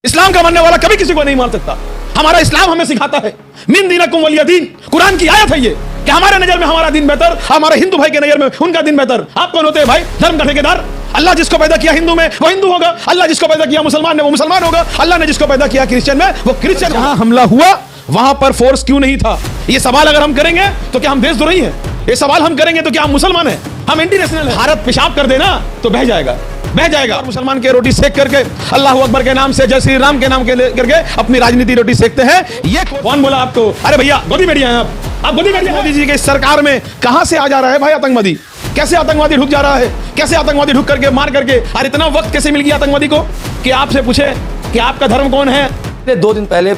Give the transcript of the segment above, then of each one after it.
इस्लाम का मानने वाला कभी किसी को नहीं मार सकता। हमारा इस्लाम हमें सिखाता है मिन दीनकुम वलिय दीन। कुरान की आयत है ये कि हमारे नजर में हमारा दिन बेहतर, हमारे हिंदू भाई के नजर में उनका दिन बेहतर। आप कौन होते हैं भाई? धर्म का ठेकेदार। अल्लाह जिसको पैदा किया हिंदू में वो हिंदू होगा, अल्लाह जिसको पैदा किया मुसलमान में वो मुसलमान होगा, अल्लाह ने जिसको पैदा किया क्रिश्चियन में वो क्रिश्चियन। जहां हमला हुआ वहां पर फोर्स क्यों नहीं था? ये सवाल अगर हम करेंगे तो क्या हम देशद्रोही हैं? ये सवाल हम करेंगे तो क्या हम मुसलमान हैं? हम इंटरनेशनल हैं। भारत पेशाब कर देना तो बह जाएगा, बह जाएगा। और मुसलमान के रोटी सेक करके अल्लाह अकबर के नाम से, जय श्री राम के नाम के करके अपनी राजनीति रोटी सेकते हैं। ये कौन बोला आपको? अरे भैया गोदी मीडिया हैं आप गोदी मीडिया। मोदी जी के सरकार में कहां से आ जा रहा है भाई आतंकवादी? कैसे आतंकवादी ढुक जा रहा है? कैसे आतंकवादी ढुक करके मार करके? और इतना वक्त कैसे मिल गया आतंकवादी को कि आपसे पूछे कि आपका धर्म कौन है? 2 दिन पहले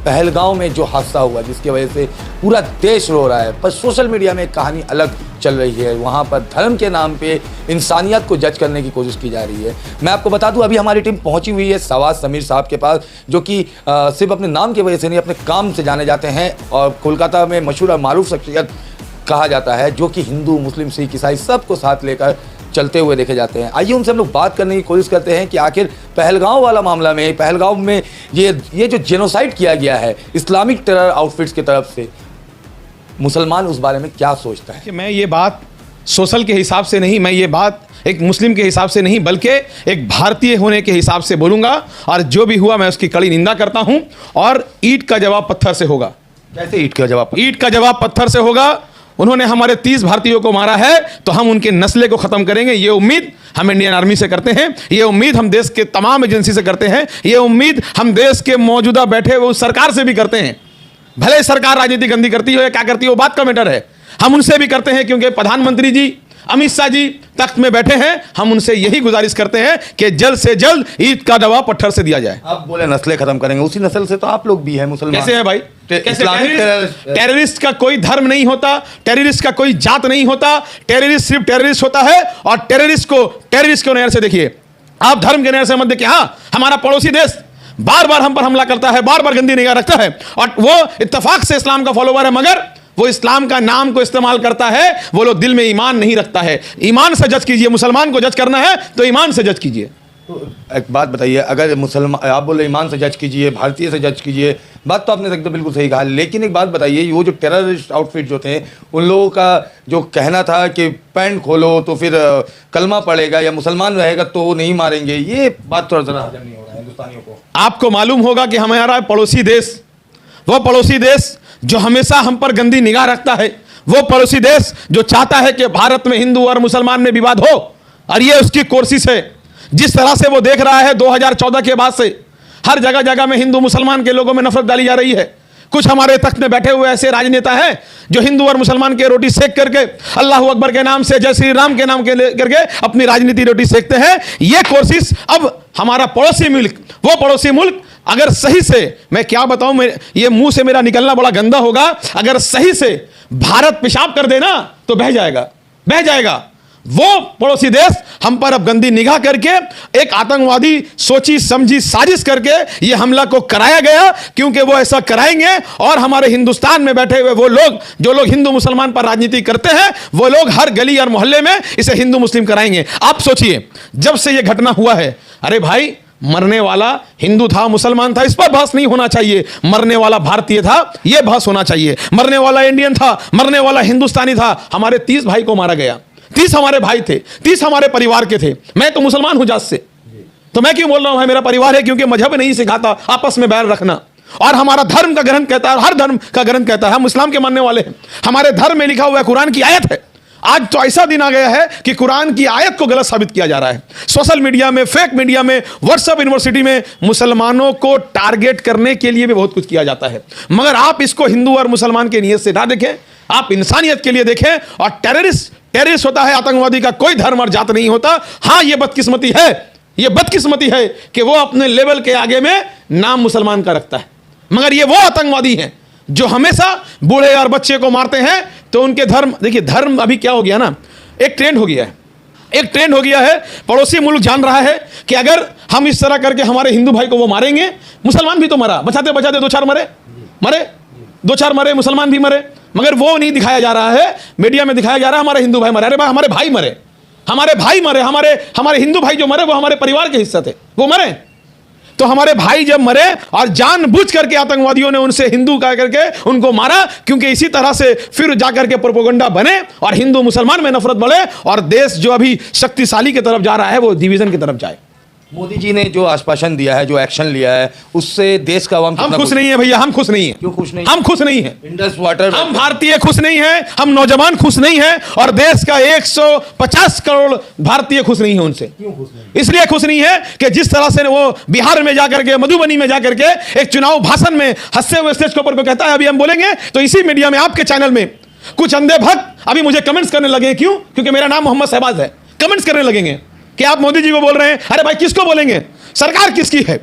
पहलगांव में जो हादसा हुआ जिसकी वजह से पूरा देश रो रहा है, पर सोशल मीडिया में कहानी अलग चल रही है। वहाँ पर धर्म के नाम पे इंसानियत को जज करने की कोशिश की जा रही है। मैं आपको बता दूं अभी हमारी टीम पहुंची हुई है सवाद समीर साहब के पास, जो कि सिर्फ अपने नाम की वजह से नहीं अपने काम से जाने जाते हैं और कोलकाता में मशहूर और मारूफ शख्सियत कहा जाता है, जो कि हिंदू मुस्लिम सिख ईसाई सबको साथ लेकर चलते हुए देखे जाते हैं। आइए उनसे हम लोग बात करने की कोशिश करते हैं कि आखिर पहलगांव वाला मामला में, पहलगांव में ये जो जेनोसाइड किया गया है इस्लामिक टेरर आउटफिट्स की तरफ से, मुसलमान उस बारे में क्या सोचता है? कि मैं ये बात सोशल के हिसाब से नहीं, मैं ये बात एक मुस्लिम के हिसाब से नहीं बल्कि एक भारतीय होने के हिसाब से बोलूंगा। और जो भी हुआ मैं उसकी कड़ी निंदा करता हूं। और ईंट का जवाब पत्थर से होगा। कैसे ईंट का जवाब? ईंट का जवाब पत्थर से होगा। उन्होंने हमारे 30 भारतीयों को मारा है तो हम उनके नस्ले को खत्म करेंगे। ये उम्मीद हम इंडियन आर्मी से करते हैं, ये उम्मीद हम देश के तमाम एजेंसी से करते हैं, ये उम्मीद हम देश के मौजूदा बैठे हुए सरकार से भी करते हैं। भले सरकार राजनीति गंदी करती हो या क्या करती हो वो बात का मैटर है, हम उनसे भी करते हैं क्योंकि प्रधानमंत्री जी अमित शाह जी तख्त में बैठे हैं। हम उनसे यही गुजारिश करते हैं कि जल्द से जल्द ईद का दवा पत्थर से दिया जाए। आप बोले नस्लें खत्म करेंगे, उसी नस्ल से तो आप लोग भी हैं मुसलमान। कैसे है भाई? टेररिस्ट का कोई धर्म नहीं होता, टेररिस्ट का कोई जात नहीं होता, टेररिस्ट सिर्फ टेररिस्ट होता है। और टेररिस्ट को टेररिस्ट के नजर से देखिए, आप धर्म के नजर से मत देखिए। हाँ, हमारा पड़ोसी देश बार बार हम पर हमला करता है, बार बार गंदी निगाह रखता है और वो इत्तेफाक से इस्लाम का फॉलोवर है, मगर वो इस्लाम का नाम को इस्तेमाल करता है। वो लोग दिल में ईमान नहीं रखता है। ईमान से जज कीजिए। मुसलमान को जज करना है तो ईमान से जज कीजिए। तो एक बात बताइए, अगर मुसलमान आप बोले ईमान से जज कीजिए, भारतीय से जज कीजिए, बात तो आपने एकदम बिल्कुल सही कहा, लेकिन एक बात बताइए, वो जो टेररिस्ट आउटफिट जो थे उन लोगों का जो कहना था कि पैंट खोलो तो फिर कलमा पड़ेगा या मुसलमान रहेगा तो वो नहीं मारेंगे, ये बात थोड़ा ज़रा हजम नहीं हो रहा है हिंदुस्तानियों को। आपको मालूम होगा कि हमारा पड़ोसी देश, वो पड़ोसी देश जो हमेशा हम पर गंदी निगाह रखता है, वो पड़ोसी देश जो चाहता है कि भारत में हिंदू और मुसलमान में विवाद हो, और ये उसकी कोशिश है। जिस तरह से वो देख रहा है 2014 के बाद से हर जगह जगह में हिंदू मुसलमान के लोगों में नफरत डाली जा रही है। कुछ हमारे तख्त में बैठे हुए ऐसे राजनेता हैं जो हिंदू और मुसलमान के रोटी सेक करके अल्लाह अकबर के नाम से, जय श्री राम के नाम के करके अपनी राजनीति रोटी सेकते हैं। ये कोशिश अब हमारा पड़ोसी मुल्क, वो पड़ोसी मुल्क अगर सही से, मैं क्या बताऊं, ये मुंह से मेरा निकलना बड़ा गंदा होगा, अगर सही से भारत पेशाब कर देना तो बह जाएगा, बह जाएगा। वो पड़ोसी देश हम पर अब गंदी निगाह करके एक आतंकवादी सोची समझी साजिश करके ये हमला को कराया गया, क्योंकि वो ऐसा कराएंगे और हमारे हिंदुस्तान में बैठे हुए वो लोग जो लोग हिंदू मुसलमान पर राजनीति करते हैं, वो लोग हर गली और मोहल्ले में इसे हिंदू मुस्लिम कराएंगे। आप सोचिए, जब से ये घटना हुआ है, अरे भाई मरने वाला हिंदू था मुसलमान था इस पर बहस नहीं होना चाहिए। मरने वाला भारतीय था यह बहस होना चाहिए। मरने वाला इंडियन था, मरने वाला हिंदुस्तानी था। हमारे 30 भाई को मारा गया, 30 हमारे भाई थे, 30 हमारे परिवार के थे। मैं तो मुसलमान हूं जात से, तो मैं क्यों बोल रहा हूं भाई मेरा परिवार है? क्योंकि मजहब नहीं सिखाता आपस में बैर रखना, और हमारा धर्म का ग्रंथ कहता है, हर धर्म का ग्रंथ कहता है, हम इस्लाम के मानने वाले हैं। हमारे धर्म में लिखा हुआ है, कुरान की आयत है। आज तो ऐसा दिन आ गया है कि कुरान की आयत को गलत साबित किया जा रहा है। सोशल मीडिया में, फेक मीडिया में, व्हाट्सएप यूनिवर्सिटी में मुसलमानों को टारगेट करने के लिए भी बहुत कुछ किया जाता है। मगर आप इसको हिंदू और मुसलमान के नियत से ना देखें, आप इंसानियत के लिए देखें। और टेररिस्ट होता है आतंकवादी का कोई धर्म और जात नहीं होता। हाँ, ये बदकिस्मती है, ये बदकिस्मती है कि वो अपने लेवल के आगे में नाम मुसलमान का रखता है, मगर ये वो आतंकवादी हैं जो हमेशा बूढ़े और बच्चे को मारते हैं। तो उनके धर्म, देखिए धर्म अभी क्या हो गया ना, एक ट्रेंड हो गया है, एक ट्रेंड हो गया है। पड़ोसी मुल्क जान रहा है कि अगर हम इस तरह करके हमारे हिंदू भाई को वो मारेंगे, मुसलमान भी तो मरा, बचाते बचाते 2-4 मरे, 2-4 मरे, मुसलमान भी मरे, मगर वो नहीं दिखाया जा रहा है। मीडिया में दिखाया जा रहा है हमारे हिंदू भाई मरे। अरे भाई, हमारे भाई मरे, हमारे भाई मरे, हमारे हिंदू भाई जो मरे वो हमारे परिवार के हिस्सा थे, वो मरे। तो हमारे भाई जब मरे और जानबूझ करके आतंकवादियों ने उनसे हिंदू कह करके उनको मारा, क्योंकि इसी तरह से फिर जाकर के प्रोपेगेंडा बने और हिंदू मुसलमान में नफरत बढ़े और देश जो अभी शक्तिशाली की तरफ जा रहा है वो डिवीजन की तरफ जाए। मोदी जी ने जो आश्वासन दिया है, जो एक्शन लिया है, उससे देश का आवाम हम खुश नहीं है भैया, हम खुश नहीं है। क्यों खुश नहीं? हम खुश नहीं है। इंडस वाटर, हम भारतीय खुश नहीं है, हम नौजवान खुश नहीं है और देश का 150 करोड़ भारतीय खुश नहीं है उनसे। क्यों खुश नहीं? इसलिए खुश नहीं है कि जिस तरह से वो बिहार में जाकर के, मधुबनी में जाकर के एक चुनाव भाषण में हंसते हुए स्टेज के ऊपर कहता है, अभी हम बोलेंगे तो इसी मीडिया में, आपके चैनल में कुछ अंधे भक्त अभी मुझे कमेंट्स करने लगे। क्यों? क्योंकि मेरा नाम मोहम्मद शहबाज है। कमेंट्स करने लगेंगे कि आप मोदी जी को बोल रहे हैं। अरे भाई, किसको बोलेंगे? सरकार किसकी है?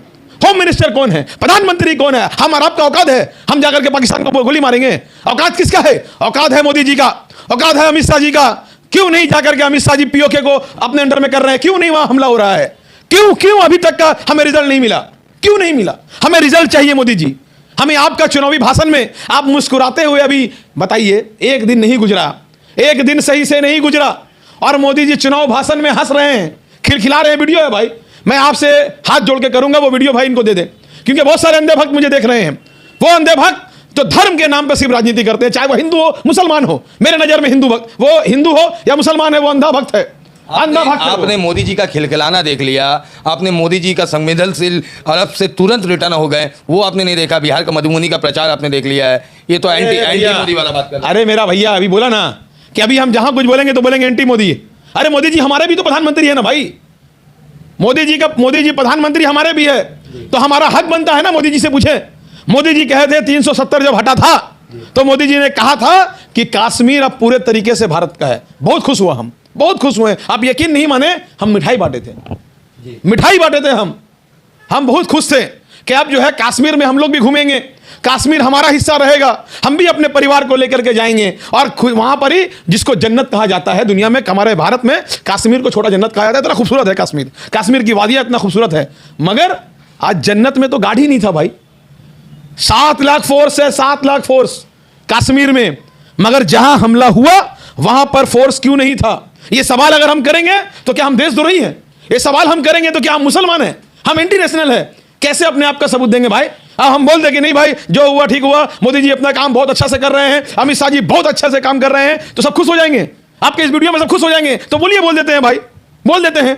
होम मिनिस्टर कौन है? प्रधानमंत्री कौन है? हम और आपका औकात है हम जाकर के पाकिस्तान को गोली मारेंगे? औकात किसका है? औकात है मोदी जी का, औकात है अमित शाह जी का। क्यों नहीं जाकर के अमित शाह जी पीओके को अपने अंडर में कर रहे हैं? क्यों नहीं वहां हमला हो रहा है? क्यों क्यों अभी तक का हमें रिजल्ट नहीं मिला? क्यों नहीं मिला? हमें रिजल्ट चाहिए मोदी जी। हमें आपका चुनावी भाषण में आप मुस्कुराते हुए अभी बताइए, एक दिन नहीं गुजरा, एक दिन सही से नहीं गुजरा और मोदी जी चुनाव भाषण में हंस रहे हैं, खिलखिला रहे हैं। वीडियो है भाई, मैं आपसे हाथ जोड़ के करूंगा वो वीडियो भाई इनको दे दें, क्योंकि बहुत सारे अंधे भक्त मुझे देख रहे हैं। वो अंधे भक्त तो धर्म के नाम पर सिर्फ राजनीति करते हैं, चाहे वो हिंदू हो मुसलमान हो। मेरे नजर में हिंदू भक्त, वो हिंदू हो या मुसलमान है, वो अंधा भक्त है, अंधा भक्त है। आपने मोदी जी का खिलखिलाना देख लिया, आपने मोदी जी का संवेदनशील अरब से तुरंत रिटर्न हो गए, वो आपने नहीं देखा। बिहार का मधुबनी का प्रचार आपने देख लिया है। ये तो एंटी मोदी वाला बात कर रहे हैं। अरे मेरा भैया अभी बोला ना कि अभी हम जहां कुछ बोलेंगे तो बोलेंगे एंटी मोदी। अरे मोदी जी हमारे भी तो प्रधानमंत्री है ना भाई। मोदी जी प्रधानमंत्री हमारे भी है, तो हमारा हक बनता है ना मोदी जी से पूछे। मोदी जी कहे थे 370 जब हटा था तो मोदी जी ने कहा था कि कश्मीर अब पूरे तरीके से भारत का है। बहुत खुश हुआ, हम बहुत खुश हुए। आप यकीन नहीं माने, हम मिठाई बांटे थे, मिठाई बांटे थे हम बहुत खुश थे कि अब जो है कश्मीर में हम लोग भी घूमेंगे, कश्मीर हमारा हिस्सा रहेगा, हम भी अपने परिवार को लेकर के जाएंगे और वहां पर ही जिसको जन्नत कहा जाता है दुनिया में, हमारे भारत में कश्मीर को छोटा जन्नत कहा जाता है। इतना खूबसूरत है कश्मीर, कश्मीर की वादियां इतना खूबसूरत है। मगर आज जन्नत में तो गाड़ी नहीं था भाई। 7 लाख फोर्स है, 7 लाख फोर्स कश्मीर में, मगर जहां हमला हुआ वहां पर फोर्स क्यों नहीं था? ये सवाल अगर हम करेंगे तो क्या हम देशद्रोही हैं? ये सवाल हम करेंगे तो क्या हम मुसलमान हैं? हम एंटी नेशनल है? कैसे अपने आप का सबूत देंगे भाई? अब हम बोल दें कि नहीं भाई, जो हुआ ठीक हुआ, मोदी जी अपना काम बहुत अच्छा से कर रहे हैं, अमित शाह जी बहुत अच्छे से काम कर रहे हैं, तो सब खुश हो जाएंगे? आपके इस वीडियो में सब खुश हो जाएंगे? तो बोलिए, बोल देते हैं भाई, बोल देते हैं।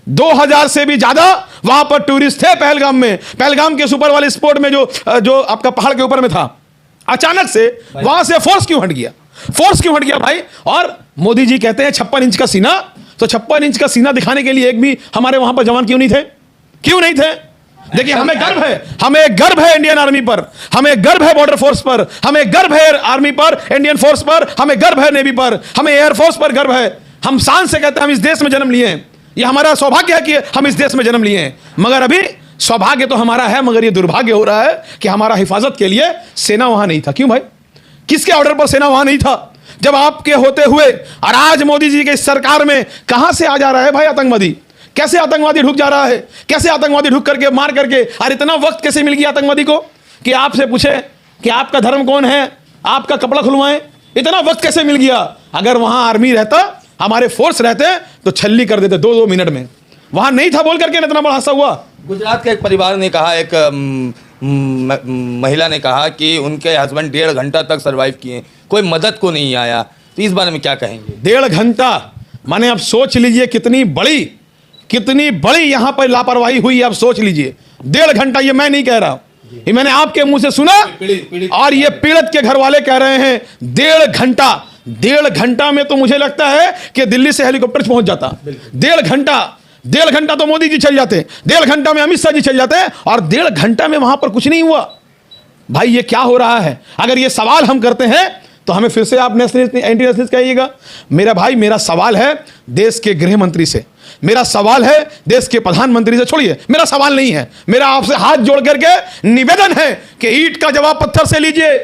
2000 से भी ज्यादा वहां पर टूरिस्ट थे पहलगाम में। पहलगाम के सुपर वाले स्पॉट में जो आपका पहाड़ के ऊपर में था, अचानक से वहां से फोर्स क्यों हट गया? फोर्स क्यों हट गया भाई? और मोदी जी कहते हैं 56 इंच का सीना, तो 56 इंच का सीना दिखाने के लिए एक भी हमारे वहां पर जवान क्यों नहीं थे? क्यों नहीं थे? देखिए, हमें गर्व है, हमें गर्व है इंडियन आर्मी पर, हमें गर्व है बॉर्डर फोर्स पर, हमें गर्व है आर्मी पर, इंडियन फोर्स पर, हमें गर्व है नेवी पर, हमें एयरफोर्स पर गर्व है। हम शान से कहते हैं हम इस देश में जन्म लिए हैं, ये हमारा सौभाग्य है कि हम इस देश में जन्म लिए हैं। मगर अभी सौभाग्य तो हमारा है, मगर ये दुर्भाग्य हो रहा है कि हमारा हिफाजत के लिए सेना वहां नहीं था। क्यों भाई? किसके ऑर्डर पर सेना वहां नहीं था? जब आपके होते हुए और आज मोदी जी के इस सरकार में कहां से आ जा रहा है भाई आतंकवादी? कैसे आतंकवादी ढुक जा रहा है? कैसे आतंकवादी ढुक करके मार करके? और इतना वक्त कैसे मिल गया आतंकवादी को कि आपसे पूछे कि आपका धर्म कौन है, आपका कपड़ा खुलवाएं? इतना वक्त कैसे मिल गया? अगर वहां आर्मी रहता, हमारे फोर्स रहते, तो छल्ली कर देते 2-2 मिनट में। वहां नहीं था बोल करके इतना बड़ा हादसा हुआ। गुजरात के एक परिवार ने कहा, एक महिला ने कहा कि उनके हस्बैंड 1.5 घंटा तक सरवाइव किए, कोई मदद को नहीं आया। तो इस बारे में क्या कहेंगे? 1.5 घंटा माने आप सोच लीजिए कितनी बड़ी यहां पर लापरवाही हुई। आप सोच लीजिए 1.5 घंटा, ये मैं नहीं कह रहा, ये मैंने आपके मुंह से सुना और ये पीड़ित के घर वाले कह रहे हैं 1.5 घंटा। 1.5 घंटा में तो मुझे लगता है कि दिल्ली से हेलीकॉप्टर पहुंच जाता। 1.5 घंटा तो मोदी जी चल जाते, 1.5 घंटा में अमित शाह जी चल जाते और 1.5 घंटा में वहां पर कुछ नहीं हुआ। भाई ये क्या हो रहा है? अगर ये सवाल हम करते हैं तो हमें फिर से आप नेशनलिस्ट एंटी नेशनलिस्ट कहिएगा। मेरा भाई, मेरा सवाल है देश के गृह मंत्री से, मेरा सवाल है देश के प्रधानमंत्री से। छोड़िए, मेरा सवाल नहीं है, मेरा आपसे हाथ जोड़ करके निवेदन है कि ईंट का जवाब पत्थर से लीजिए।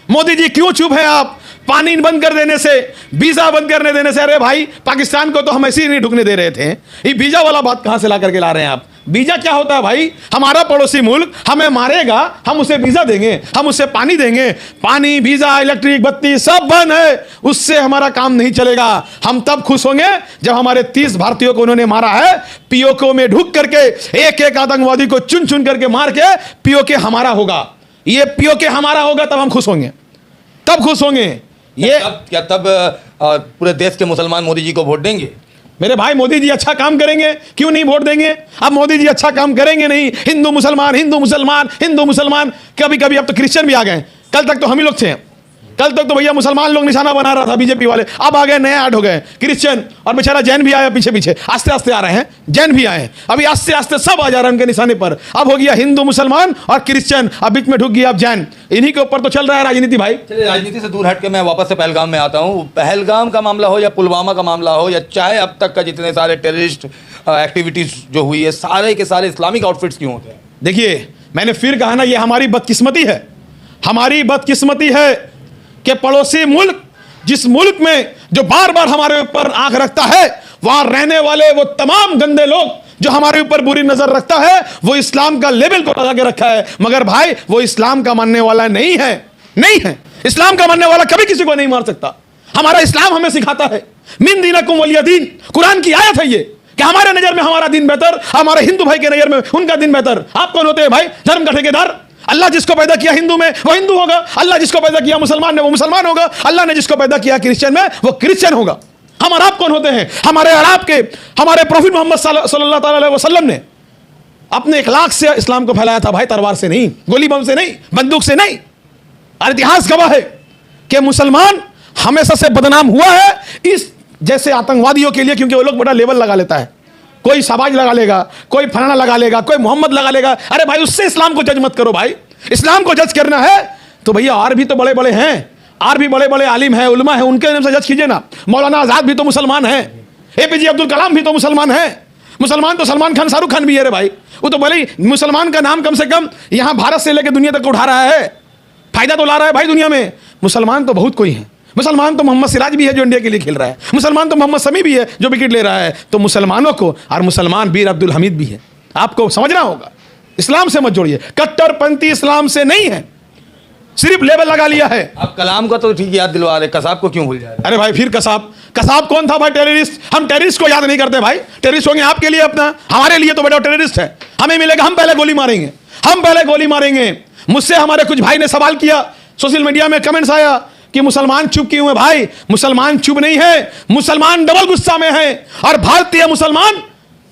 मोदी जी क्यों चुप हैं आप? पानी बंद कर देने से, वीजा बंद करने देने से, अरे भाई पाकिस्तान को तो हम ऐसे ही नहीं ढुकने दे रहे थे, ये वीजा वाला बात कहां से ला करके ला रहे हैं आप? वीजा क्या होता है भाई? हमारा पड़ोसी मुल्क हमें मारेगा, हम उसे वीजा देंगे, हम उसे पानी देंगे। पानी, वीजा, इलेक्ट्रिक, बत्ती सब बंद है, उससे हमारा काम नहीं चलेगा। हम तब खुश होंगे जब हमारे 30 भारतीयों को उन्होंने मारा है, पीओके में ढुक करके एक एक आतंकवादी को चुन चुन करके मार के पीओके हमारा होगा। ये पीओके हमारा होगा तब हम खुश होंगे, तब खुश होंगे। ये तब पूरे देश के मुसलमान मोदी जी को वोट देंगे? मेरे भाई, मोदी जी अच्छा काम करेंगे, क्यों नहीं वोट देंगे? अब मोदी जी अच्छा काम करेंगे नहीं, हिंदू मुसलमान हिंदू मुसलमान हिंदू मुसलमान, कभी कभी अब तो क्रिश्चियन भी आ गए। कल तक तो हम ही लोग थे, कल तक तो भैया मुसलमान लोग निशाना बना रहा था बीजेपी वाले, अब आ गए, नए ऐड हो गए क्रिश्चियन, और बेचारा जैन भी आया पीछे पीछे, आस्ते आस्ते आ रहे हैं, जैन भी आए, अभी आस्ते आस्ते सब आ जा रहे हैं उनके निशाने पर। अब हो गया हिंदू मुसलमान और क्रिश्चियन, अब बीच में ढुक गया अब जैन। इन्हीं के ऊपर तो चल रहा है राजनीति भाई। चलिए, राजनीति से दूर हट के मैं वापस से पहलगाम में आता हूँ। पहलगाम का मामला हो या पुलवामा का मामला हो, या चाहे अब तक का जितने सारे टेररिस्ट एक्टिविटीज जो हुई है, सारे के सारे इस्लामिक आउटफिट्स क्यों होते हैं? देखिए, मैंने फिर कहा ना, ये हमारी बदकिस्मती है, हमारी बदकिस्मती है कि पड़ोसी मुल्क, जिस मुल्क में जो बार बार हमारे ऊपर आंख रखता है, वहां रहने वाले वो तमाम गंदे लोग जो हमारे ऊपर बुरी नजर रखता है, वो इस्लाम का लेबल को लगा के रखा है, मगर भाई वो इस्लाम का मानने वाला नहीं है, नहीं है। इस्लाम का मानने वाला कभी किसी को नहीं मार सकता। हमारा इस्लाम हमें सिखाता है, मिन दीनकुम वलिय दीन, कुरान की आयत है ये, कि हमारे नजर में हमारा दिन बेहतर, हमारे हिंदू भाई के नजर में उनका दिन बेहतर। आप कौन होते हैं भाई? धर्म का ठेकेदार? अल्लाह जिसको पैदा किया हिंदू में वो हिंदू होगा, अल्लाह जिसको पैदा किया मुसलमान में वो मुसलमान होगा, अल्लाह ने जिसको पैदा किया क्रिश्चियन में वो क्रिश्चियन होगा। हम और आप कौन होते हैं? हमारे और आपके, हमारे प्रॉफिट मोहम्मद सल्लल्लाहु अलैहि वसल्लम ने अपने इखलाक से इस्लाम को फैलाया था भाई, तलवार से नहीं, गोली बम से नहीं, बंदूक से नहीं। और इतिहास गवाह है कि मुसलमान हमेशा से बदनाम हुआ है इस जैसे आतंकवादियों के लिए, क्योंकि वो लोग बड़ा लेवल लगा लेता है, कोई शहबाज लगा लेगा, कोई फलाना लगा लेगा, कोई मोहम्मद लगा लेगा। अरे भाई, उससे इस्लाम को जज मत करो भाई। इस्लाम को जज करना है तो भैया और भी तो बड़े बड़े हैं, और भी बड़े बड़े आलिम हैं, उलमा हैं, उनके नाम से जज कीजिए ना। मौलाना आजाद भी तो मुसलमान है, एपीजे अब्दुल कलाम भी तो मुसलमान है। मुसलमान तो सलमान खान, शाहरुख खान भी है रे भाई। वो तो भले मुसलमान का नाम कम से कम यहाँ भारत से लेकर दुनिया तक उठा रहा है, फायदा तो ला रहा है भाई दुनिया में। मुसलमान तो बहुत कोई है, मुसलमान तो मोहम्मद सिराज भी है जो इंडिया के लिए खेल रहा है, मुसलमान तो मोहम्मद शमी भी है जो विकेट ले रहा है। तो मुसलमानों को, और मुसलमान वीर अब्दुल हमीद भी है, आपको समझना होगा। इस्लाम से मत जोड़िए, कट्टरपंथी इस्लाम से नहीं है, सिर्फ लेबल लगा लिया है। आप कलाम का तो ठीक याद दिलवा रहे, कसाब को क्यों भूल जा रहे? अरे भाई, फिर कसाब, कसाब कौन था भाई? टेररिस्ट। हम टेररिस्ट को याद नहीं करते भाई। टेररिस्ट होंगे आपके लिए अपना, हमारे लिए तो बड़ा टेररिस्ट है। हमें मिलेगा, हम पहले गोली मारेंगे, हम पहले गोली मारेंगे। मुझसे हमारे कुछ भाई ने सवाल किया, सोशल मीडिया में कमेंट्स आया कि मुसलमान चुप क्यों है? भाई, मुसलमान चुप नहीं है, मुसलमान डबल गुस्सा में है। और भारतीय मुसलमान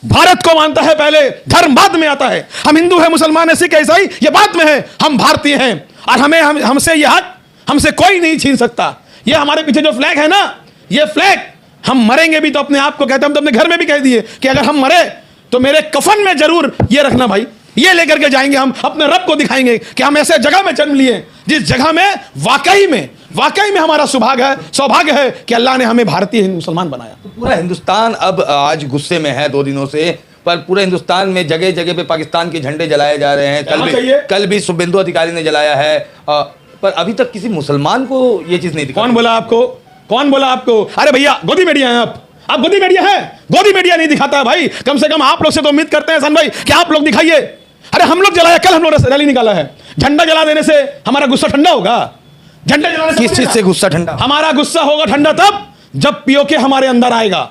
भारत को मानता है पहले, धर्म बाद में आता है। हम हिंदू है, मुसलमान है, सिख है, ईसाई, ये बाद में है। हम भारतीय हैं और हमसे ये हक हमसे कोई नहीं छीन सकता। ये हमारे पीछे जो फ्लैग है ना, ये फ्लैग, हम मरेंगे भी तो अपने आप को कहते हैं, हम तो अपने घर में भी कह दिए कि अगर हम मरे तो मेरे कफन में जरूर ये रखना भाई, ये लेकर के जाएंगे, हम अपने रब को दिखाएंगे कि हम ऐसे जगह में जन्म लिए जिस जगह में वाकई में हमारा सौभाग्य है कि अल्लाह ने हमें भारतीय हिंदू मुसलमान बनाया। तो पूरा हिंदुस्तान अब आज गुस्से में है 2 दिनों से, पर पूरे हिंदुस्तान में जगह जगह पे पाकिस्तान के झंडे जलाए जा रहे हैं। कल भी शुभेंदु अधिकारी ने जलाया है, पर अभी तक किसी मुसलमान को ये चीज नहीं दिखा। कौन बोला आपको? कौन बोला आपको? अरे भैया, गोदी मीडिया है आप गोदी मीडिया है, गोदी मीडिया नहीं दिखाता है भाई। कम से कम आप लोग से तो उम्मीद करते हैं सन भाई कि आप लोग दिखाइए। अरे हम लोग जलाया, कल हम लोग रैली निकाला है। झंडा जला देने से हमारा गुस्सा ठंडा होगा? झंडा जलाने से किस चीज से गुस्सा ठंडा? हमारा गुस्सा होगा ठंडा तब जब पीओके हमारे अंदर आएगा,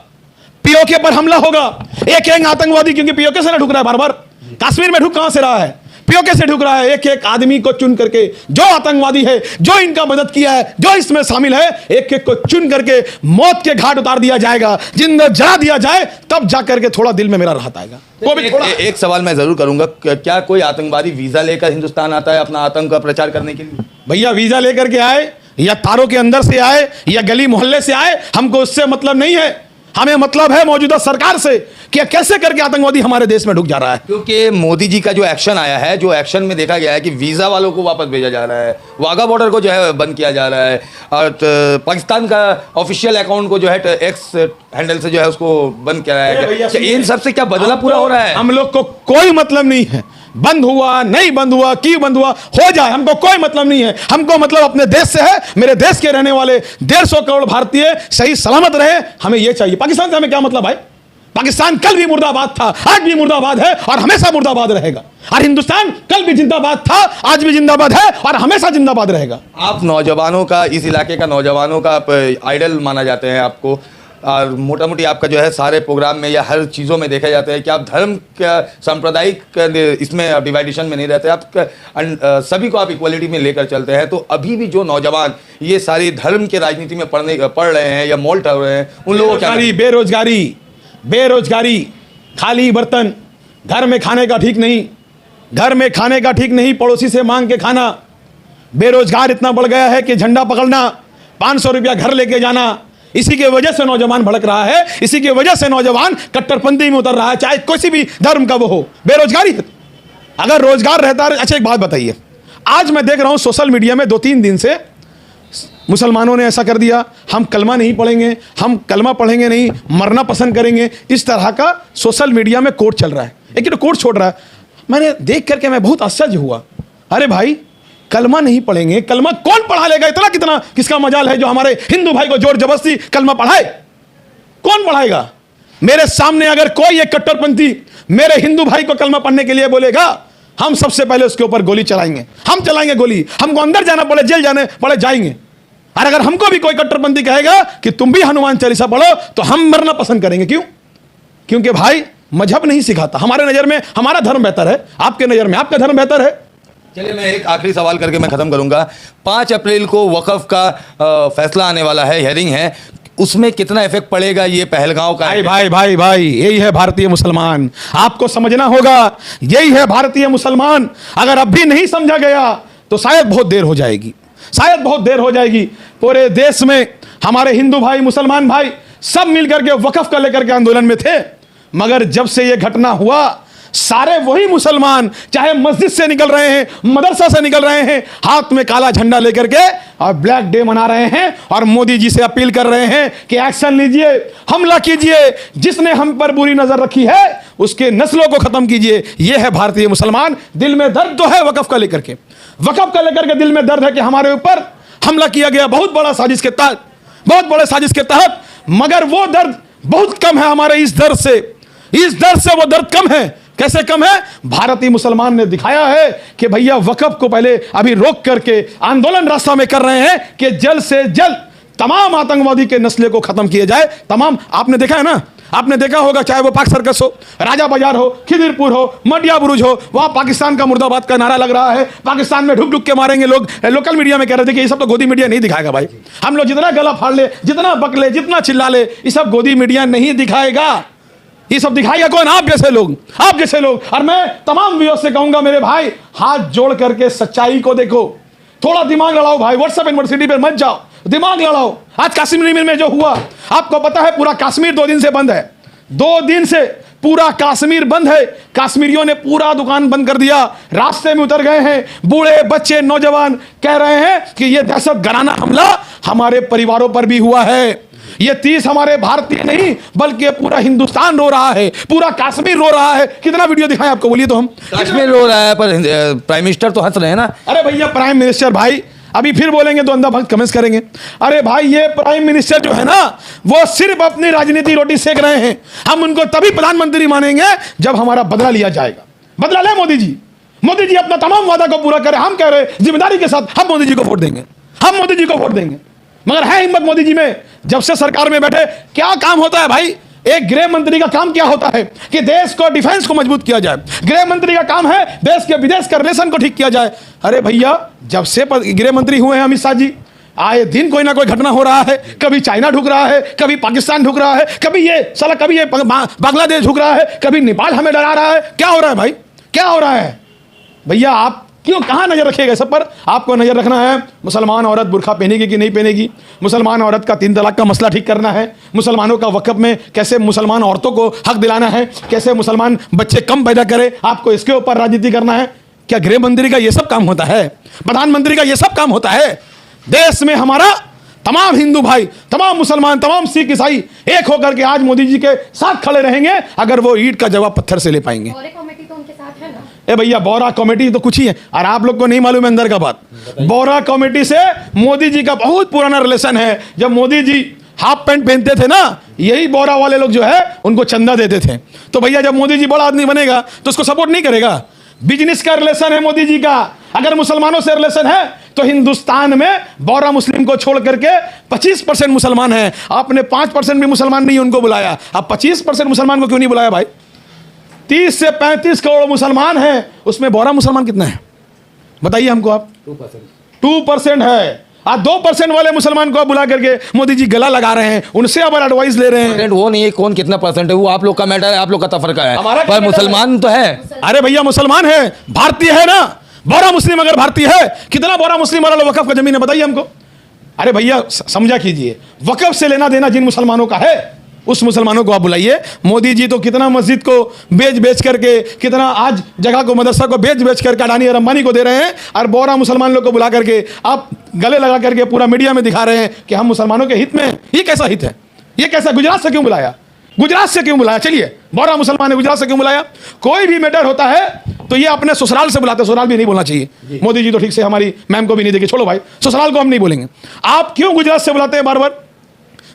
पीओके पर हमला होगा। एक आतंकवादी क्योंकि पीओके से ना ढुक रहा है, बार बार कश्मीर में ढुक कहां से रहा है? पीओके से ढुक रहा है। एक आदमी को चुन करके, जो आतंकवादी है, जो इनका मदद किया है, जो इसमें शामिल है, एक को चुन करके मौत के घाट उतार दिया जाएगा, जिंदा जला दिया जाए, तब जाकर के थोड़ा दिल में मेरा राहत आएगा। वो भी थोड़ा। एक सवाल मैं जरूर करूंगा, क्या कोई आतंकवादी वीजा लेकर हिंदुस्तान आता है अपना आतंक का प्रचार करने के लिए? भैया, वीजा लेकर के आए या तारों के अंदर से आए या गली मोहल्ले से आए, हमको उससे मतलब नहीं है। हमें मतलब है मौजूदा सरकार से कि कैसे करके आतंकवादी हमारे देश में ढुक जा रहा है। क्योंकि मोदी जी का जो एक्शन आया है, जो एक्शन में देखा गया है कि वीजा वालों को वापस भेजा जा रहा है, वाघा बॉर्डर को जो है बंद किया जा रहा है, और पाकिस्तान का ऑफिशियल अकाउंट को जो है एक्स हैंडल से जो है उसको बंद किया है। इन सब से क्या बदला पूरा हो रहा है? हम लोग को कोई मतलब नहीं है, बंद हुआ नहीं बंद हुआ, क्यों बंद हुआ, हो जाए, हमको कोई मतलब नहीं है। हमको मतलब अपने देश से है, मेरे देश के रहने वाले 150 करोड़ भारतीय सही सलामत रहे, हमें ये चाहिए। पाकिस्तान से हमें क्या मतलब भाई? पाकिस्तान कल भी मुर्दाबाद था, आज भी मुर्दाबाद है और हमेशा मुर्दाबाद रहेगा। और हिंदुस्तान कल भी जिंदाबाद था, आज भी जिंदाबाद है और हमेशा जिंदाबाद रहेगा। आप नौजवानों का, इस इलाके का नौजवानों का आप आइडल माना जाते हैं आपको, और मोटा मोटी आपका जो है सारे प्रोग्राम में या हर चीज़ों में देखा जाता है कि आप धर्म का, सांप्रदायिक इसमें डिवाइडेशन में नहीं रहते, आप सभी को आप इक्वलिटी में लेकर चलते हैं। तो अभी भी जो नौजवान ये सारी धर्म के राजनीति में पढ़ रहे हैं या मोल ठहर रहे हैं, उन लोगों को बेरोजगारी, खाली बर्तन, घर में खाने का ठीक नहीं, पड़ोसी से मांग के खाना, बेरोजगार इतना बढ़ गया है कि झंडा पकड़ना, 500 रुपया घर लेके जाना, इसी के वजह से नौजवान भड़क रहा है, इसी की वजह से नौजवान कट्टरपंथी में उतर रहा है, चाहे किसी भी धर्म का वो हो। बेरोजगारी, अगर रोजगार रहता है। अच्छा एक बात बताइए, आज मैं देख रहा हूं सोशल मीडिया में 2-3 दिन से मुसलमानों ने ऐसा कर दिया, हम कलमा नहीं पढ़ेंगे, हम कलमा पढ़ेंगे नहीं, मरना पसंद करेंगे, इस तरह का सोशल मीडिया में कोट चल रहा है। एक कोट छोड़ रहा है, मैंने देख करके मैं बहुत आश्चर्य हुआ। अरे भाई, कलमा नहीं पढ़ेंगे, कलमा कौन पढ़ा लेगा? इतना कितना किसका मजाल है जो हमारे हिंदू भाई को जोर जबरदस्ती कलमा पढ़ाए? कौन पढ़ाएगा? मेरे सामने अगर कोई एक कट्टरपंथी मेरे हिंदू भाई को कलमा पढ़ने के लिए बोलेगा, हम सबसे पहले उसके ऊपर गोली चलाएंगे, हम चलाएंगे गोली, हमको अंदर जाना पड़े, जेल जाने पड़े, जाएंगे। और अगर हमको भी कोई कट्टरपंथी कहेगा कि तुम भी हनुमान चालीसा पढ़ो, तो हम मरना पसंद करेंगे। क्यों? क्योंकि भाई मजहब नहीं सिखाता। हमारे नजर में हमारा धर्म बेहतर है, आपके नजर में आपका धर्म बेहतर है। चलिए मैं एक आखिरी सवाल करके मैं खत्म करूंगा। 5 अप्रैल को वक्फ का फैसला आने वाला है, हियरिंग है, उसमें कितना इफेक्ट पड़ेगा ये पहलगांव का? भाई यही है भारतीय मुसलमान, आपको समझना होगा, यही है भारतीय मुसलमान। अगर अब भी नहीं समझा गया तो शायद बहुत देर हो जाएगी, शायद बहुत देर हो जाएगी। पूरे देश में हमारे हिंदू भाई, मुसलमान भाई सब मिलकर के वक्फ का लेकर के आंदोलन में थे, मगर जब से ये घटना हुआ, सारे वही मुसलमान चाहे मस्जिद से निकल रहे हैं, मदरसा से निकल रहे हैं, हाथ में काला झंडा लेकर के और ब्लैक डे मना रहे हैं और मोदी जी से अपील कर रहे हैं कि एक्शन लीजिए, हमला कीजिए, जिसने हम पर बुरी नजर रखी है उसके नस्लों को खत्म कीजिए। यह है भारतीय मुसलमान। दिल में दर्द तो है वक्फ का लेकर के, वक्फ का लेकर के दिल में दर्द है कि हमारे ऊपर हमला किया गया बहुत बड़ा साजिश के तहत, बहुत बड़े साजिश के तहत, मगर वो दर्द बहुत कम है हमारे इस दर्द से। इस दर्द से वो दर्द कम है। कैसे कम है? भारतीय मुसलमान ने दिखाया है कि भैया वक्फ को पहले अभी रोक करके आंदोलन रास्ता में कर रहे हैं कि जल्द से जल्द तमाम आतंकवादी के नस्ले को खत्म किया जाए। तमाम, आपने देखा है ना, आपने देखा होगा, चाहे वो पाक सर्कस हो, राजा बाजार हो, खिदिरपुर हो, मटिया बुरुज हो, वहां पाकिस्तान का मुर्दाबाद का नारा लग रहा है। पाकिस्तान में ढुक ढुक के मारेंगे लोग। लोकल मीडिया में कह रहे थे कि ये सब तो गोदी मीडिया नहीं दिखाएगा। भाई हम लोग जितना गला फाड़ ले, जितना बक ले, जितना चिल्ला ले, ये सब गोदी मीडिया नहीं दिखाएगा। ये सब दिखाएगा कौन? आप जैसे लोग, आप जैसे लोग। और मैं तमाम व्यूअर्स से कहूंगा, मेरे भाई हाथ जोड़ करके सच्चाई को देखो, थोड़ा दिमाग लड़ाओ भाई, व्हाट्सएप यूनिवर्सिटी पे मत जाओ, दिमाग लड़ाओ। आज कश्मीर में जो हुआ, आपको पता है पूरा कश्मीर 2 दिन से बंद है, 2 दिन से पूरा कश्मीर बंद है। कश्मीरियों ने पूरा दुकान बंद कर दिया, रास्ते में उतर गए हैं, बूढ़े बच्चे नौजवान कह रहे हैं कि यह दहशतगर्दाना हमला हमारे परिवारों पर भी हुआ है। ये 30 हमारे भारतीय नहीं बल्कि पूरा हिंदुस्तान रो रहा है, पूरा कश्मीर रो रहा है। कितना वीडियो दिखाएं आपको, बोलिए तो हम। कश्मीर रो रहा है पर प्राइम मिनिस्टर तो हंस रहे हैं ना। अरे भैया प्राइम मिनिस्टर भाई अभी फिर बोलेंगे तो अंधा भक्त कमेंट्स करेंगे। अरे भाई ये प्राइम मिनिस्टर जो है ना, वो सिर्फ अपनी राजनीति रोटी सेक रहे हैं। हम उनको तभी प्रधानमंत्री मानेंगे जब हमारा बदला लिया जाएगा। बदला ले मोदी जी, मोदी जी अपना तमाम वादा को पूरा करें। हम कह रहे हैं जिम्मेदारी के साथ हम मोदी जी को वोट देंगे, हम मोदी जी को वोट देंगे। मगर है हिम्मत मोदी जी में? जब से सरकार में बैठे क्या काम होता है भाई? एक गृह मंत्री का काम क्या होता है कि देश को, डिफेंस को मजबूत किया जाए। गृह मंत्री का काम है देश के विदेश का रिलेशन को ठीक किया जाए। अरे भैया जब से गृह मंत्री हुए हैं अमित शाह जी, आए दिन कोई ना कोई घटना हो रहा है। कभी चाइना ढुक रहा है, कभी पाकिस्तान ढुक रहा है, कभी ये बांग्लादेश ढुक रहा है, कभी नेपाल हमें डरा रहा है। क्या हो रहा है भाई, क्या हो रहा है? भैया आप क्यों, कहां नजर रखिएगा सब पर? आपको नजर रखना है मुसलमान औरत बुर्का पहनेगी कि नहीं पहनेगी, मुसलमान औरत का 3 तलाक का मसला ठीक करना है, मुसलमानों का वक्फ में कैसे मुसलमान औरतों को हक दिलाना है, कैसे मुसलमान बच्चे कम पैदा करे, आपको इसके ऊपर राजनीति करना है। क्या गृह मंत्री का ये सब काम होता है? प्रधानमंत्री का ये सब काम होता है? देश में हमारा तमाम हिंदू भाई, तमाम मुसलमान, तमाम सिख ईसाई एक होकर के आज मोदी जी के साथ खड़े रहेंगे अगर वो ईंट का जवाब पत्थर से ले पाएंगे। कमेटी तो उनके साथ है ना? ए भैया बोरा कमेटी तो कुछ ही है, और आप लोग को नहीं मालूम है अंदर का बात। बोरा कमेटी से मोदी जी का बहुत पुराना रिलेशन है। जब मोदी जी हाफ पैंट पहनते थे ना, यही बोरा वाले लोग जो है उनको चंदा देते थे। तो भैया जब मोदी जी बड़ा आदमी बनेगा तो उसको सपोर्ट नहीं करेगा। बिजनेस का रिलेशन है मोदी जी का। अगर मुसलमानों से रिलेशन है तो हिंदुस्तान में बोरा मुस्लिम को छोड़ करके 25% मुसलमान हैं। आपने 5% भी मुसलमान नहीं उनको बुलाया, आप 25% मुसलमान को क्यों नहीं बुलाया भाई? 30 से 35 करोड़ मुसलमान हैं, उसमें बोरा मुसलमान कितना है बताइए हमको आप? 2% है। आप 2% वाले मुसलमान को बुला करके मोदी जी गला लगा रहे हैं, उनसे अब एडवाइस ले रहे हैं। वो नहीं है कौन कितना परसेंट है, वो आप लोग का मैटर है, आप लोग का तफरका है, हमारा पर मुसलमान तो है। अरे भैया मुसलमान है, भारतीय है ना। बोरा मुस्लिम अगर भारतीय है, कितना बोरा मुस्लिम वाला वकफ का जमीन है बताइए हमको। अरे भैया समझा कीजिए, वकफ से लेना देना जिन मुसलमानों का है उस मुसलमानों को आप बुलाइए। मोदी जी तो कितना मस्जिद को बेच करके, कितना आज जगह को, मदरसा को बेच करके अडानी और अंबानी को दे रहे हैं, और बोरा मुसलमान लोग को बुला करके आप गले लगा करके पूरा मीडिया में दिखा रहे हैं कि हम मुसलमानों के हित में हैं। ये कैसा हित है? ये कैसा? गुजरात से क्यों बुलाया? गुजरात से क्यों बुलाया? चलिए, बोरा मुसलमान है, गुजरात से क्यों बुलाया? कोई भी मैटर होता है तो ये अपने ससुराल से बुलाते हैं। ससुराल भी नहीं बोलना चाहिए। मोदी जी तो ठीक से हमारी मैम को भी नहीं देखे, छोड़ो भाई, ससुराल को हम नहीं बोलेंगे। आप क्यों गुजरात से बुलाते हैं बार बार?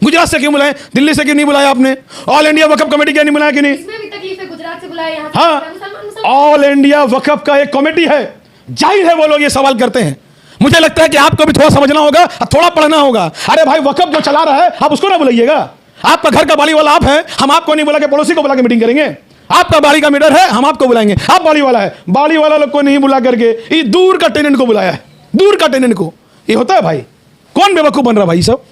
गुजरात से क्यों बुलाए? दिल्ली से क्यों नहीं बुलाया आपने? ऑल इंडिया वकफ कमेटी क्या नहीं बुलाया कि नहीं? इसमें भी तकलीफ है, गुजरात से बुलाया, यहाँ से हाँ, मुसलमान ऑल इंडिया वकफ का एक कमेटी है, जाहिर है वो लोग ये सवाल करते हैं। मुझे लगता है कि आपको भी थोड़ा समझना होगा, थोड़ा पढ़ना होगा। अरे भाई, वकफ जो चला रहा है आप उसको ना बुलाइएगा। आपका घर का बाड़ी वाला आप है, हम आपको नहीं बुला के पड़ोसी को बुला के मीटिंग करेंगे। आपका बाड़ी का मीटर है, हम आपको बुलाएंगे। आप बाड़ी वाला है, बाड़ी वाला लोग को नहीं बुला करके ये दूर का टेनेंट को बुलाया है, दूर का टेनेंट को। ये होता है भाई? कौन बेवकूफ बन रहा भाई सब?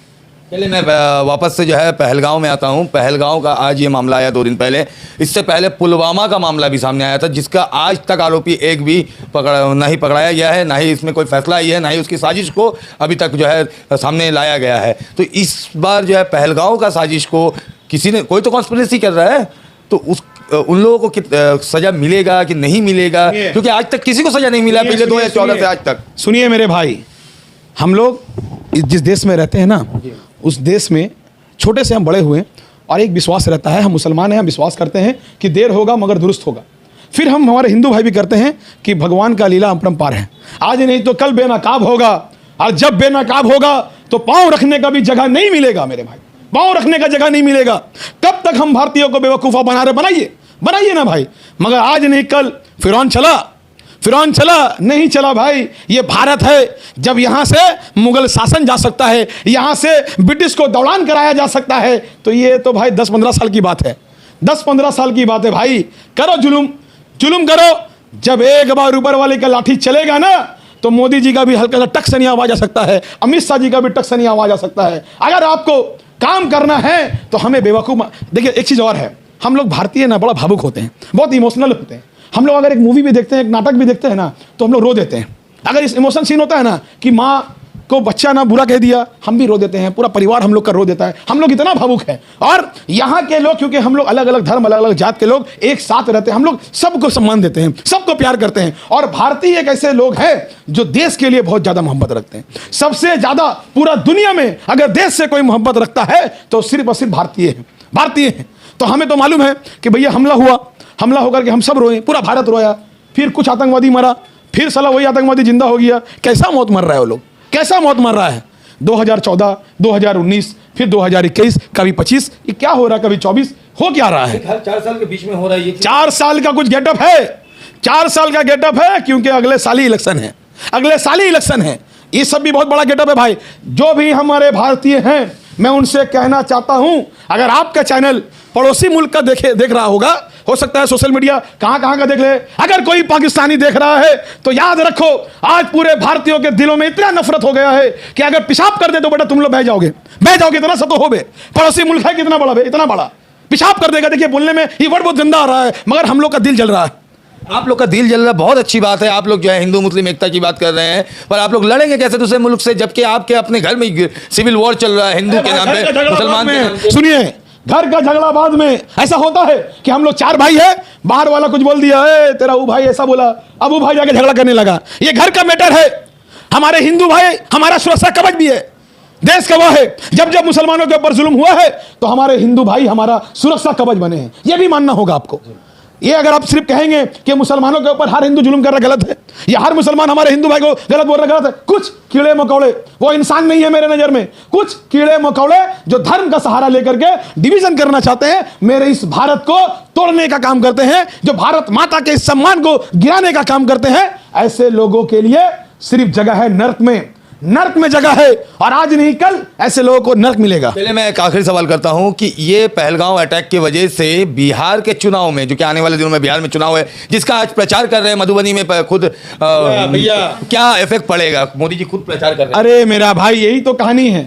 चलिए मैं वापस से जो है पहलगांव में आता हूं। पहलगांव का आज ये मामला आया 2 दिन पहले। इससे पहले पुलवामा का मामला भी सामने आया था, जिसका आज तक आरोपी एक भी नहीं पकड़ाया गया है, ना ही इसमें कोई फैसला आई है, ना ही उसकी साजिश को अभी तक जो है सामने लाया गया है। तो इस बार जो है पहलगांव का साजिश को किसी ने, कोई तो कॉन्स्पिरेसी कर रहा है, तो उन लोगों को सजा मिलेगा कि नहीं मिलेगा? क्योंकि आज तक किसी को सजा नहीं मिला पिछले 2014 से आज तक। सुनिए मेरे भाई, हम लोग जिस देश में रहते हैं ना, उस देश में छोटे से हम बड़े हुए, और एक विश्वास रहता है, हम मुसलमान हैं, हम विश्वास करते हैं कि देर होगा मगर दुरुस्त होगा। फिर हम हमारे हिंदू भाई भी करते हैं कि भगवान का लीला अपरंपार है, आज नहीं तो कल बेनकाब होगा, और जब बेनकाब होगा तो पांव रखने का भी जगह नहीं मिलेगा मेरे भाई, पांव रखने का जगह नहीं मिलेगा। तब तक हम भारतीयों को बेवकूफ़ा बना रहे, बनाइए ना भाई, मगर आज नहीं कल फिरौन चला नहीं चला भाई। ये भारत है, जब यहाँ से मुगल शासन जा सकता है, यहाँ से ब्रिटिश को दौड़ान कराया जा सकता है, तो ये तो भाई 10-15 साल की बात है, 10-15 साल की बात है भाई। करो जुलुम करो। जब एक बार ऊपर वाले का लाठी चलेगा ना, तो मोदी जी का भी हल्का सा टक से नहीं आवाज आ सकता है, अमित शाह जी का भी टक से नहीं आवाज आ सकता है। अगर आपको काम करना है तो हमें बेवकूफ़, देखिए एक चीज़ और है, हम लोग भारतीय ना बड़ा भावुक होते हैं, बहुत इमोशनल होते हैं। हम लोग अगर एक मूवी भी देखते हैं, एक नाटक भी देखते हैं ना, तो हम लोग रो देते हैं। अगर इस इमोशन सीन होता है ना कि माँ को बच्चा ना बुरा कह दिया, हम भी रो देते हैं, पूरा परिवार हम लोग का रो देता है। हम लोग इतना भावुक है। और यहाँ के लोग, क्योंकि हम लोग अलग अलग धर्म, अलग अलग जात के लोग एक साथ रहते हैं, हम लोग सबको सम्मान देते हैं, सबको प्यार करते हैं। और भारतीय एक ऐसे लोग हैं जो देश के लिए बहुत ज़्यादा मोहब्बत रखते हैं। सबसे ज़्यादा पूरा दुनिया में अगर देश से कोई मोहब्बत रखता है तो सिर्फ और सिर्फ भारतीय हैं। तो हमें तो मालूम है कि भैया हमला होकर के हम सब रोए, पूरा भारत रोया, फिर कुछ आतंकवादी मरा, फिर साला वही आतंकवादी जिंदा हो गया। कैसा मौत मर रहा है वो लोग, कैसा मौत मर रहा है? 2014, 2019, फिर 2021, कभी 25, ये क्या हो रहा है? कभी 24, हो क्या रहा है? 4 साल के बीच में हो रहा है ये। 4 साल का कुछ गेटअप है, 4 साल का गेटअप है, क्योंकि अगले साल ही इलेक्शन है। ये सब भी बहुत बड़ा गेटअप है भाई। जो भी हमारे भारतीय हैं, मैं उनसे कहना चाहता हूं, अगर आपका चैनल पड़ोसी मुल्क का देख रहा होगा, हो सकता है सोशल मीडिया कहां का देख ले, अगर कोई पाकिस्तानी देख रहा है तो याद रखो, आज पूरे भारतीयों के दिलों में इतना नफरत हो गया है कि अगर पेशाब कर दे तो बेटा तुम लोग बह जाओगे, इतना सा तो हो बे। पड़ोसी मुल्क है कितना बड़ा बे, इतना बड़ा पेशाब कर देगा। देखिए बोलने में ये वर्ड बहुत गंदा आ रहा है, मगर हम लोग का दिल जल रहा है। आप लोग का दिल जल रहा, बहुत अच्छी बात है। आप लोग जो है हिंदू मुस्लिम एकता की बात कर रहे हैं, पर आप लोग लड़ेंगे कैसे दूसरे मुल्क से, जबकि आपके अपने घर में सिविल वॉर चल रहा है, हिंदू के नाम पे, मुसलमान के नाम पे। सुनिए, घर का झगड़ा बाद में ऐसा होता है कि हम लोग 4 भाई है, बाहर वाला कुछ बोल दिया, तेरा वो भाई ऐसा बोला, अब वो भाई जाके झगड़ा करने लगा। ये घर का मैटर है। हमारे हिंदू भाई हमारा सुरक्षा कवच भी है, देश का वो है। जब मुसलमानों के ऊपर जुल्म हुआ है तो हमारे हिंदू भाई हमारा सुरक्षा कवच बने हैं, ये भी मानना होगा आपको। ये अगर आप सिर्फ कहेंगे कि मुसलमानों के ऊपर हर हिंदू जुल्म कर रहा गलत है, या हर मुसलमान हमारे हिंदू भाई को गलत बोल रहा गलत है, कुछ कीड़े मकोड़े, वो इंसान नहीं है मेरे नजर में, कुछ कीड़े मकोड़े जो धर्म का सहारा लेकर के डिवीजन करना चाहते हैं, मेरे इस भारत को तोड़ने का काम करते हैं, जो भारत माता के इस सम्मान को गिराने का काम करते हैं, ऐसे लोगों के लिए सिर्फ जगह है नर्क में जगह है, और आज नहीं कल ऐसे लोगों को नर्क मिलेगा। पहले मैं एक आखिरी सवाल करता हूं कि ये पहलगांव अटैक की वजह से बिहार के चुनाव में, जो कि आने वाले दिनों में बिहार में चुनाव है, जिसका आज प्रचार कर रहे हैं मधुबनी में खुद भैया क्या इफेक्ट पड़ेगा? मोदी जी खुद प्रचार कर रहे हैं। अरे मेरा भाई, यही तो कहानी है।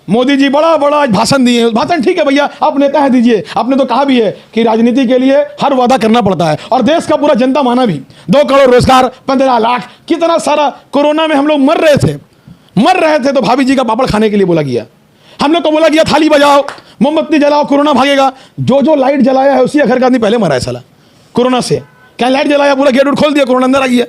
मोदी जी बड़ा आज भाषण दिए, भाषण ठीक है भैया, आपने कह दीजिए, आपने तो कहा भी है कि राजनीति के लिए हर वादा करना पड़ता है, और देश का पूरा जनता माना भी। 2 करोड़ रोजगार, 15 लाख, कितना सारा। कोरोना में हम लोग मर रहे थे तो भाभी जी का पापड़ खाने के लिए बोला गया, हम लोग को बोला गया थाली बजाओ, मोमबत्ती जलाओ, कोरोना भागेगा। जो लाइट जलाया है उसी घर का आदमी पहले मरा है साला कोरोना से। क्या लाइट जलाया, पूरा गेट खोल दिया, कोरोना अंदर आ गया।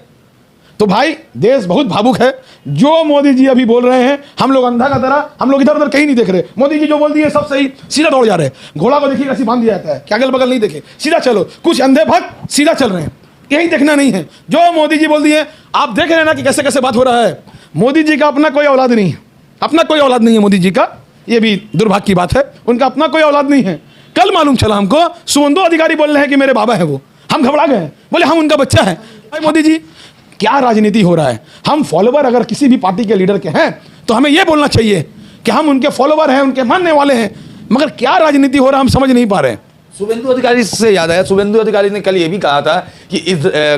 तो भाई देश बहुत भावुक है। जो मोदी जी अभी बोल रहे हैं, हम लोग अंधा का तरह, हम लोग इधर उधर कहीं नहीं देख रहे। मोदी जी जो बोल दिए सब सही, सीधा दौड़ जा रहे हैं। घोड़ा को देखिए कैसे बांध दिया जाता है, क्या अगल बगल नहीं देखे, सीधा चलो। कुछ अंधे भक्त सीधा चल रहे हैं, यही देखना नहीं है। जो मोदी जी बोल दिए, आप देख रहे हैं ना कि कैसे कैसे बात हो रहा है। मोदी जी का अपना कोई औलाद नहीं है, अपना कोई औलाद नहीं है मोदी जी का, ये भी दुर्भाग्य की बात है। उनका अपना कोई औलाद नहीं है। कल मालूम चला हमको, शुभेंदु अधिकारी बोल रहे हैं कि मेरे बाबा है वो, हम घबरा गए, बोले हम उनका बच्चा है। भाई मोदी जी, क्या राजनीति हो रहा है? हम फॉलोवर अगर किसी भी पार्टी के लीडर के हैं तो हमें यह बोलना चाहिए कि हम उनके फॉलोवर हैं, उनके मानने वाले हैं, मगर क्या राजनीति हो रहा है हम समझ नहीं पा रहे हैं। शुभेंदु अधिकारी से याद आया, शुभेंदु अधिकारी ने कल ये भी कहा था कि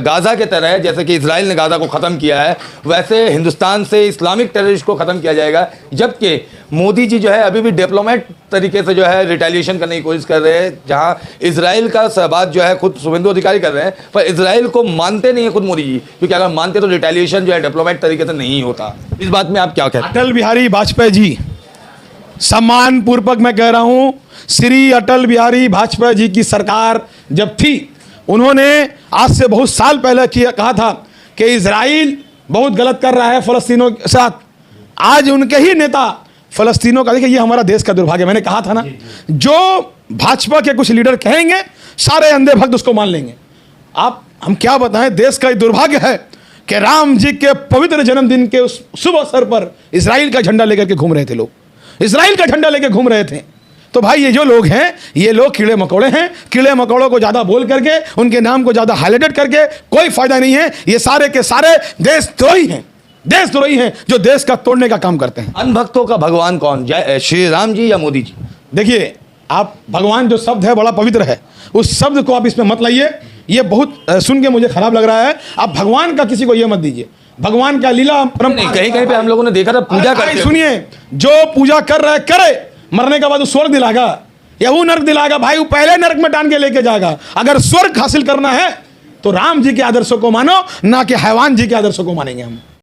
गाजा के तरह जैसे कि इजराइल ने गाजा को ख़त्म किया है, वैसे हिंदुस्तान से इस्लामिक टेररिस्ट को ख़त्म किया जाएगा। जबकि मोदी जी जो है अभी भी डिप्लोमेट तरीके से जो है रिटेलिएशन करने की कोशिश कर रहे हैं, जहां इजराइल का बात जो है खुद शुभेंदु अधिकारी कर रहे हैं, पर इजराइल को मानते नहीं है खुद मोदी जी, क्योंकि अगर मानते तो रिटेलिएशन जो है डिप्लोमेट तरीके से नहीं होता। इस बात में आप क्या कहते हैं? अटल बिहारी वाजपेयी जी, सम्मान पूर्वक मैं कह रहा हूं, श्री अटल बिहारी वाजपेयी जी की सरकार जब थी, उन्होंने आज से बहुत साल पहले कहा था कि इजराइल बहुत गलत कर रहा है फलस्तीनों के साथ। आज उनके ही नेता फलस्तीनों का, देखिए ये हमारा देश का दुर्भाग्य, मैंने कहा था ना, जो भाजपा के कुछ लीडर कहेंगे सारे अंधे भक्त उसको मान लेंगे। हम क्या बताएं, देश का दुर्भाग्य है कि राम जी के पवित्र जन्मदिन के उस शुभ अवसर पर इजराइल का झंडा लेकर के घूम रहे थे लोग, इजराइल का झंडा लेकर घूम रहे थे। तो भाई ये जो लोग हैं, ये लोग कीड़े मकोड़े हैं। कीड़े मकोड़ों को ज्यादा बोल करके, उनके नाम को ज्यादा हाईलाइटेड करके कोई फायदा नहीं है। ये सारे के सारे देशद्रोही हैं, जो देश का तोड़ने का काम करते हैं। अनभक्तों का भगवान कौन, जय श्री राम जी या मोदी जी? देखिए, आप भगवान जो शब्द है बड़ा पवित्र है, उस शब्द को आप इसमें मत लाइए। ये बहुत सुन के मुझे खराब लग रहा है। आप भगवान का किसी को ये मत दीजिए। भगवान का लीला कहीं कहीं पे हम लोगों ने देखा था पूजा करते। सुनिए, जो पूजा कर रहा है करे, मरने के बाद वो स्वर्ग दिलाएगा या वो नर्क दिलाएगा? भाई वो पहले नर्क में टान के लेके जाएगा। अगर स्वर्ग हासिल करना है तो राम जी के आदर्शों को मानो, ना कि हैवान जी के आदर्शों को मानेंगे हम।